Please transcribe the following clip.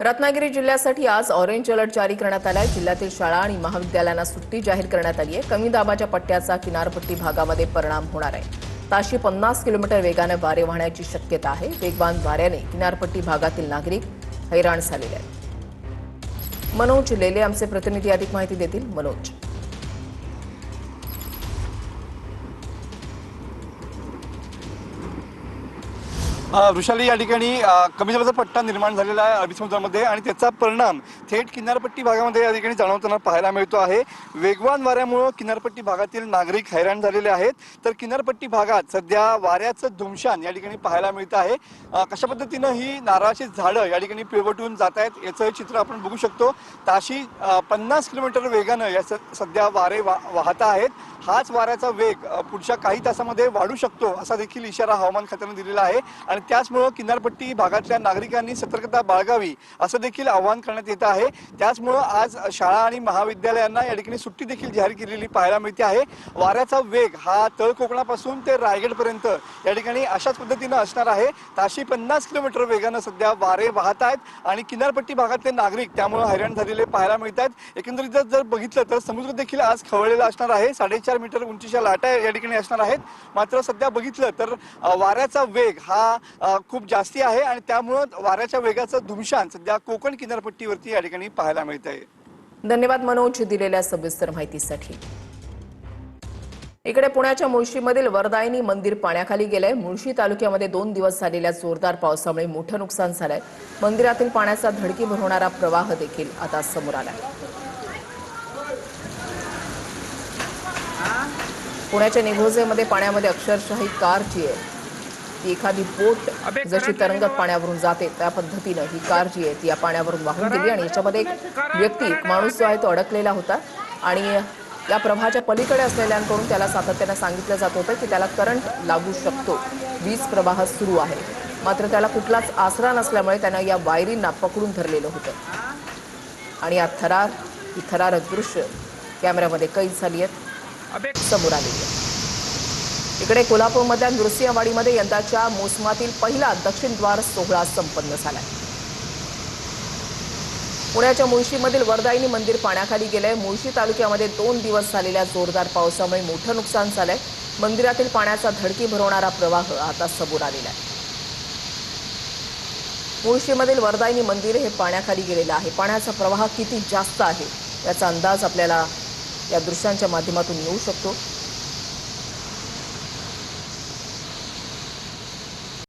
रत्नागिरी जिल्ह्यासाठी आज orange alert जारी करण्यात आलाय। जिल्ह्यातील शाळा आणि महाविद्यालयांना सुट्टी जाहीर करण्यात आली आहे। कमी दाबाच्या पट्ट्याचा किनारपट्टी भागामध्ये परिणाम होणार आहे। ताशी 50 किलोमीटर वेगाने वारे वाहण्याची शक्यता आहे। वेगवान वाऱ्याने किनारपट्टी भागातील नागरिक हैराण झालेले आहेत। मनोज लेले आमचे प्रतिनिधी अधिक माहिती देतील। मनोज, वृषाली, या ठिकाणी कमी दाबाचा पट्टा निर्माण झालेला आहे अरबी समुद्रामध्ये आणि त्याचा परिणाम थेट किनारपट्टी भागामध्ये या ठिकाणी जाणवताना पाहायला मिळतो आहे। वेगवान वाऱ्यामुळे किनारपट्टी भागातील नागरिक हैराण झालेले आहेत। तर किनारपट्टी भागात सध्या वाऱ्याचं धुमशान या ठिकाणी पाहायला मिळतं आहे। कशा पद्धतीनं ही नारळाची झाडं या ठिकाणी पिळवटून जात आहेत याचं चित्र आपण बघू शकतो। ताशी 50 किलोमीटर वेगानं या सध्या वारे वाहत आहेत। हाच वाऱ्याचा वेग पुढच्या काही तासामध्ये वाढू शकतो असा देखील इशारा हवामान खात्याने दिलेला आहे आणि त्याचमुळे किनारपट्टी भागातल्या नागरिकांनी सतर्कता बाळगावी असं देखील आवाहन करण्यात येत आहे। त्याचमुळे आज शाळा आणि महाविद्यालयांना या ठिकाणी सुट्टी देखील जाहीर केलेली पाहायला मिळते आहे। वाऱ्याचा वेग हा तळ कोकणापासून ते रायगडपर्यंत या ठिकाणी अशाच पद्धतीनं असणार आहे। ताशी 50 किलोमीटर वेगानं सध्या वारे वाहत आहेत आणि किनारपट्टी भागातले नागरिक त्यामुळे हैराण झालेले पाहायला मिळत आहेत। एकंदरीत जर बघितलं तर समुद्र देखील आज खवळलेला असणार आहे। 4.5 मीटर उंचीच्या लाटा या ठिकाणी असणार आहेत। मात्र सध्या बघितलं तर वाऱ्याचा वेग हा खूप जास्ती आहे आणि त्यामुळे वाऱ्याच्या वेगाचं धुमशान सध्या कोकण किनारपट्टीवरती या ठिकाणी पाहायला मिळत आहे। धन्यवाद मनोज दिलेल्या सविस्तर माहितीसाठी। इकडे पुण्याच्या मुळशीमधील वरदायिनी मंदिर पाण्याखाली गेलंय। मुळशी तालुक्यामध्ये 2 दिवस झालेल्या जोरदार पावसामुळे मोठं नुकसान झालंय। मंदिरातील पाण्याचा धडकी भरवणारा प्रवाह देखील आता समोर आलाय। पुण्याच्या निघोजेमध्ये पाण्यामध्ये अक्षरशः ही कार जी आहे ती एखादी बोट जशी तरंगत पाण्यावरून जाते त्या पद्धतीनं ही कार जी आहे ती या पाण्यावरून वाहून गेली आणि याच्यामध्ये एक माणूस जो आहे तो अडकलेला होता आणि या प्रवाहाच्या पलीकडे असलेल्यांकडून त्याला सातत्याने सांगितलं जात होतं की त्याला करंट लागू शकतो, वीज प्रवाह सुरू आहे। मात्र त्याला कुठलाच आसरा नसल्यामुळे त्यानं या वायरींना पकडून धरलेलं होतं आणि या थरारक दृश्य कॅमेऱ्यामध्ये कैद झाली आहेत, समोर आलेली आहे। इकडे कोल्हापूरमधल्या नृसिंहवाडीमध्ये यंदाच्या मोसमातील पहिला दक्षिण द्वार सोहळा संपन्न झालाय। पुण्याच्या मुळशीमधील वरदायिनी मंदिर पाण्याखाली गेलंय। मुळशी तालुक्यामध्ये 2 दिवस झालेल्या जोरदार पावसामुळे मोठं नुकसान झालंय। मंदिरातील पाण्याचा धडकी भरवणारा प्रवाह आता समोर आलेला आहे। मुळशीमधील वरदायिनी मंदिर हे पाण्याखाली गेलेलं आहे। पाण्याचा प्रवाह किती जास्त आहे याचा अंदाज आपल्याला या दृश्यांच्या माध्यमातून येऊ शकतो।